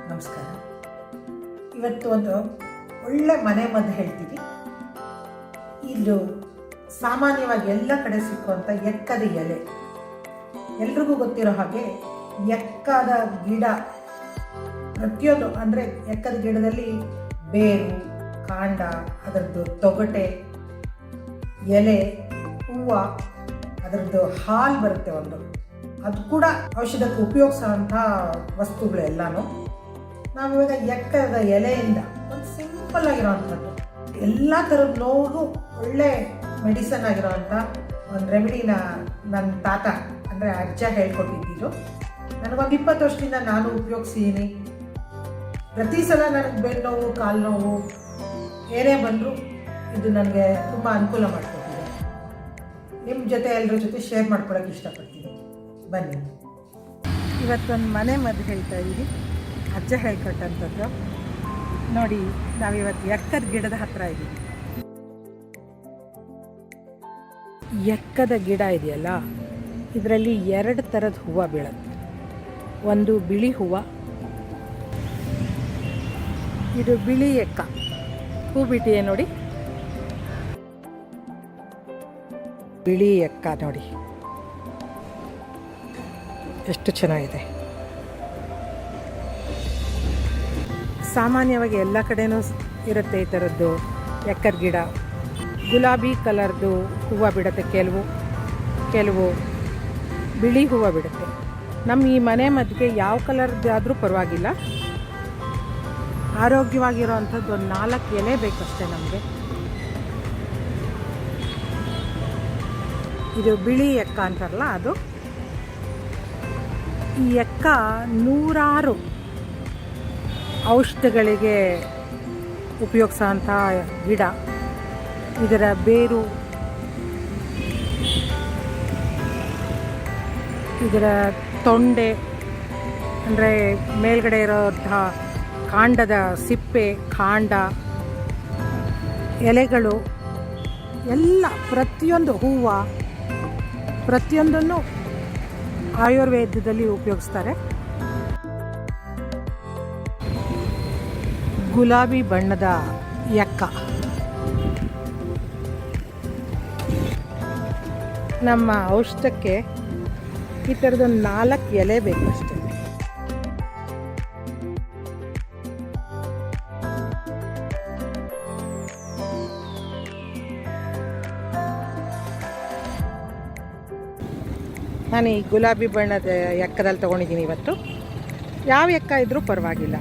ನಮಸ್ಕಾರ. ಇವತ್ತು ಒಂದು ಒಳ್ಳೆ ಮನೆ ಮದ್ದು ಹೇಳ್ತೀವಿ. ಇದು ಸಾಮಾನ್ಯವಾಗಿ ಎಲ್ಲ ಕಡೆ ಸಿಕ್ಕುವಂಥ ಎಕ್ಕದ ಎಲೆ. ಎಲ್ರಿಗೂ ಗೊತ್ತಿರೋ ಹಾಗೆ ಎಕ್ಕದ ಗಿಡ ಪ್ರತಿಯೊಂದು ಅಂದರೆ ಎಕ್ಕದ ಗಿಡದಲ್ಲಿ ಬೇರು, ಕಾಂಡ, ಅದರದ್ದು ತೊಗಟೆ, ಎಲೆ, ಹೂವು, ಅದರದ್ದು ಹಾಲು ಬರುತ್ತೆ ಒಂದು, ಅದು ಕೂಡ ಔಷಧಕ್ಕೆ ಉಪಯೋಗಿಸೋಂಥ ವಸ್ತುಗಳು ಎಲ್ಲನೂ. ನಾವಿವಾಗ ಎಕ್ಕದ ಎಲೆಯಿಂದ ಒಂದು ಸಿಂಪಲ್ ಆಗಿರೋವಂಥದ್ದು ಎಲ್ಲ ಥರದ ನೋವು ಒಳ್ಳೆ ಮೆಡಿಸನ್ ಆಗಿರೋವಂಥ ಒಂದು ರೆಮಿಡಿನ ನನ್ನ ತಾತ ಅಂದರೆ ಅಜ್ಜ ಹೇಳ್ಕೊಟ್ಟಿದ್ದು. ನನಗೊಂದು 20 ವರ್ಷದಿಂದ ನಾನು ಉಪಯೋಗಿಸಿದ್ದೀನಿ. ಪ್ರತಿ ಸಲ ನನಗೆ ಬೆನ್ನು ನೋವು, ಕಾಲು ನೋವು ಏನೇ ಬಂದರೂ ಇದು ನನಗೆ ತುಂಬ ಅನುಕೂಲ ಮಾಡಿಕೊಟ್ಟಿದೆ. ನಿಮ್ಮ ಜೊತೆ ಎಲ್ಲರ ಜೊತೆ ಶೇರ್ ಮಾಡ್ಕೊಳಕ್ಕೆ ಇಷ್ಟಪಡ್ತೀನಿ. ಬನ್ನಿ, ಇವತ್ತೊಂದು ಮನೆ ಮದ್ದು ಹೇಳ್ತಾ ಇದ್ದೀವಿ. ಅಜ್ಜ ಹೇಳ್ಕೊಟ್ಟಂಥದ್ದು ನೋಡಿ. ನಾವಿವತ್ತು ಎಕ್ಕದ ಗಿಡದ ಹತ್ರ ಇದ್ದೀವಿ. ಎಕ್ಕದ ಗಿಡ ಇದೆಯಲ್ಲ, ಇದರಲ್ಲಿ 2 ಥರದ ಹೂವು ಬೀಳುತ್ತೆ. ಒಂದು ಬಿಳಿ ಹೂವು, ಇದು ಬಿಳಿ ಎಕ್ಕ ಹೂ ಬಿಟ್ಟಿದೆ ನೋಡಿ. ಬಿಳಿ ಎಕ್ಕ ನೋಡಿ ಎಷ್ಟು ಚೆನ್ನಾಗಿದೆ. ಸಾಮಾನ್ಯವಾಗಿ ಎಲ್ಲ ಕಡೆನೂ ಇರುತ್ತೆ ಈ ಥರದ್ದು ಎಕ್ಕದ ಗಿಡ. ಗುಲಾಬಿ ಕಲರ್ದು ಹೂವು ಬಿಡುತ್ತೆ, ಕೆಲವು ಬಿಳಿ ಹೂವು ಬಿಡುತ್ತೆ. ನಮ್ಮ ಈ ಮನೆ ಮದ್ದಿಗೆ ಯಾವ ಕಲರ್ದಾದರೂ ಪರವಾಗಿಲ್ಲ, ಆರೋಗ್ಯವಾಗಿರೋ ಅಂಥದ್ದು ಒಂದು 4 ಎಲೆ ಬೇಕಷ್ಟೇ ನಮಗೆ. ಇದು ಬಿಳಿ ಎಕ್ಕ ಅಂತಾರಲ್ಲ ಅದು. ಈ ಎಕ್ಕ 100 ಔಷಧಗಳಿಗೆ ಉಪಯೋಗಿಸೋಂಥ ಗಿಡ. ಇದರ ಬೇರು, ಇದರ ತೊಂಡೆ ಅಂದರೆ ಮೇಲ್ಗಡೆ ಇರೋಂಥ ಕಾಂಡದ ಸಿಪ್ಪೆ, ಕಾಂಡ, ಎಲೆಗಳು ಎಲ್ಲ ಪ್ರತಿಯೊಂದು ಹೂವು ಪ್ರತಿಯೊಂದನ್ನು ಆಯುರ್ವೇದದಲ್ಲಿ ಉಪಯೋಗಿಸ್ತಾರೆ. ಗುಲಾಬಿ ಬಣ್ಣದ ಎಕ್ಕ ನಮ್ಮ ಔಷಧಕ್ಕೆ ಈ ಥರದೊಂದು 4 ಎಲೆ ಬೇಕಷ್ಟೇ. ನಾನು ಈ ಗುಲಾಬಿ ಬಣ್ಣದ ಎಕ್ಕದಲ್ಲಿ ತೊಗೊಂಡಿದ್ದೀನಿ ಇವತ್ತು. ಯಾವ ಎಕ್ಕ ಇದ್ದರೂ ಪರವಾಗಿಲ್ಲ.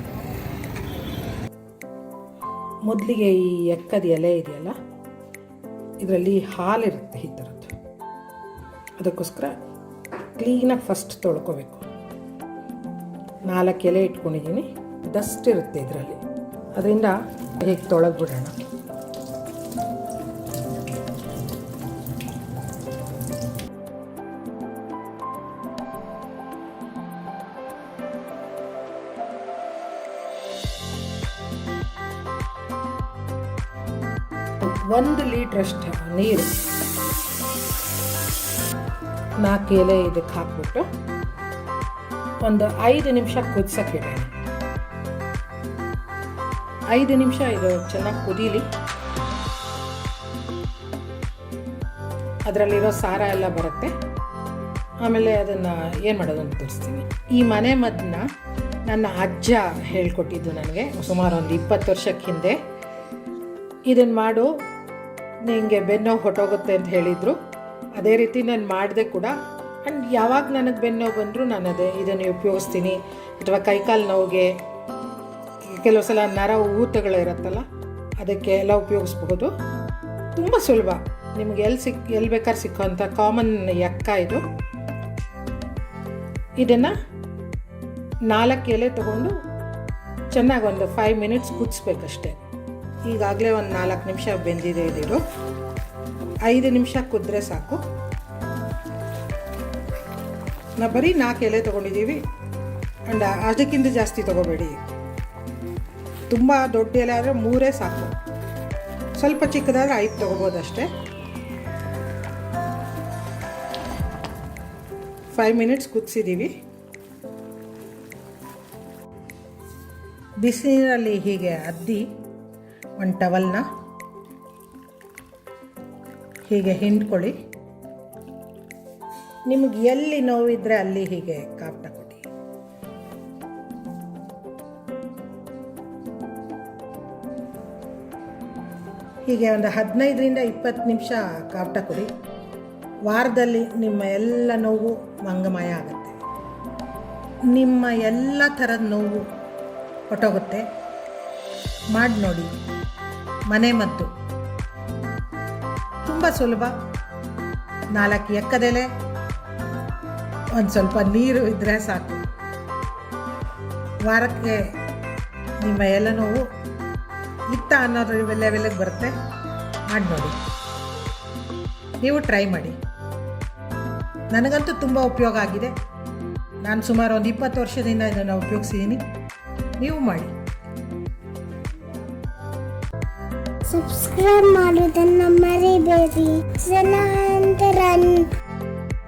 ಮೊದಲಿಗೆ ಈ ಎಕ್ಕದ ಎಲೆ ಇದೆಯಲ್ಲ, ಇದರಲ್ಲಿ ಹಾಲಿರುತ್ತೆ ಈ ಥರದ್ದು. ಅದಕ್ಕೋಸ್ಕರ ಕ್ಲೀನಾಗಿ ಫಸ್ಟ್ ತೊಳ್ಕೊಬೇಕು. 4 ಎಲೆ ಇಟ್ಕೊಂಡಿದ್ದೀನಿ. ಡಸ್ಟ್ ಇರುತ್ತೆ ಇದರಲ್ಲಿ, ಅದರಿಂದ ಹೇಗೆ ತೊಳೆದ್ಬಿಡೋಣ. ಒಂದು ಲೀಟ್ರಷ್ಟು ನೀರು 4 ಎಲೆ ಇದಕ್ಕೆ ಹಾಕ್ಬಿಟ್ಟು ಒಂದು 5 ನಿಮಿಷ ಕುದಿಸೋಕ್ಕಿಡೋಣ. 5 ನಿಮಿಷ ಇದು ಚೆನ್ನಾಗಿ ಕುದೀಲಿ. ಅದರಲ್ಲಿರೋ ಸಾರ ಎಲ್ಲ ಬರುತ್ತೆ. ಆಮೇಲೆ ಅದನ್ನು ಏನು ಮಾಡೋದು ಅಂತ ತೋರಿಸ್ತೀನಿ. ಈ ಮನೆ ಮದ್ದನ್ನ ನನ್ನ ಅಜ್ಜ ಹೇಳ್ಕೊಟ್ಟಿದ್ದು ನನಗೆ ಸುಮಾರು ಒಂದು 20 ವರ್ಷಕ್ಕೆ ಹಿಂದೆ. ಇದನ್ನು ಮಾಡು, ನಿಮಗೆ ಬೆನ್ನು ಹೊಟ್ಟೋಗುತ್ತೆ ಅಂತ ಹೇಳಿದರು. ಅದೇ ರೀತಿ ನಾನು ಮಾಡಿದೆ ಕೂಡ. ಆ್ಯಂಡ್ ಯಾವಾಗ ನನಗೆ ಬೆನ್ನು ಬಂದರೂ ನಾನು ಇದನ್ನು ಉಪಯೋಗಿಸ್ತೀನಿ. ಅಥವಾ ಕೈಕಾಲು ನೋವಿಗೆ, ಕೆಲವು ಸಲ ನರ ಊತಗಳಿರುತ್ತಲ್ಲ, ಅದಕ್ಕೆ ಎಲ್ಲ ಉಪಯೋಗಿಸ್ಬಹುದು. ತುಂಬ ಸುಲಭ. ನಿಮಗೆ ಎಲ್ಲಿ ಬೇಕಾದ್ರೆ ಸಿಕ್ಕೋಂಥ ಕಾಮನ್ ಎಕ್ಕ ಇದು. ಇದನ್ನು 4 ಎಲೆ ತೊಗೊಂಡು ಚೆನ್ನಾಗಿ ಒಂದು 5 ಮಿನಿಟ್ಸ್ ಕುದಿಸ್ಬೇಕಷ್ಟೆ. ಈಗಾಗಲೇ ಒಂದು 4 ನಿಮಿಷ ಬೆಂದಿದೆ ಇದು. 5 ನಿಮಿಷ ಕುದ್ರೆ ಸಾಕು. ನಾವು ಬರೀ 4 ಎಲೆ ತೊಗೊಂಡಿದ್ದೀವಿ. ಆ್ಯಂಡ್ ಅದಕ್ಕಿಂತ ಜಾಸ್ತಿ ತೊಗೋಬೇಡಿ. ತುಂಬ ದೊಡ್ಡ ಎಲೆ ಆದರೆ 3 ಸಾಕು. ಸ್ವಲ್ಪ ಚಿಕ್ಕದಾದರೆ 5 ತೊಗೋಬೋದಷ್ಟೇ. 5 ಮಿನಿಟ್ಸ್ ಕುದಿಸಿದ್ದೀವಿ. ಬಿಸಿನೀರಲ್ಲಿ ಹೀಗೆ ಅದ್ದಿ ಒಂದು ಟವಲ್ನ ಹೀಗೆ ಹಿಂಡ್ಕೊಳ್ಳಿ. ನಿಮಗೆ ಎಲ್ಲಿ ನೋವಿದ್ರೆ ಅಲ್ಲಿ ಹೀಗೆ ಕಾಪ್ಟ ಕೊಡಿ. ಹೀಗೆ ಒಂದು 15ರಿಂದ 20 ನಿಮಿಷ ಕಾಪ್ಟ ಕೊಡಿ. ವಾರದಲ್ಲಿ ನಿಮ್ಮ ಎಲ್ಲ ನೋವು ಮಂಗಮಯ ಆಗುತ್ತೆ. ನಿಮ್ಮ ಎಲ್ಲ ಥರದ ನೋವು ಹೊಟ್ಟೋಗುತ್ತೆ. ಮಾಡಿ ನೋಡಿ. ಮನೆ ಮದ್ದು ತುಂಬ ಸುಲಭ. 4 ಎಕ್ಕದೆಲೆ, ಒಂದು ಸ್ವಲ್ಪ ನೀರು ಇದ್ದರೆ ಸಾಕು. ವಾರಕ್ಕೆ ನಿಮ್ಮ ಎಲ್ಲ ನೋವು ಇತ್ತ ಅನ್ನೋದ್ರ ಲೆವೆಲ್ಗೆ ಬರುತ್ತೆ. ಮಾಡಿ ನೋಡಿ, ನೀವು ಟ್ರೈ ಮಾಡಿ. ನನಗಂತೂ ತುಂಬ ಉಪಯೋಗ ಆಗಿದೆ. ನಾನು ಸುಮಾರು ಒಂದು 20 ವರ್ಷದಿಂದ ಇದನ್ನು ಉಪಯೋಗಿಸಿದ್ದೀನಿ. ನೀವು ಮಾಡಿ. ಸಬ್ಸ್ಕ್ರೈಬ್ ಮಾಡೋದನ್ನು ಮರಿಬೇಡಿ. ಜನ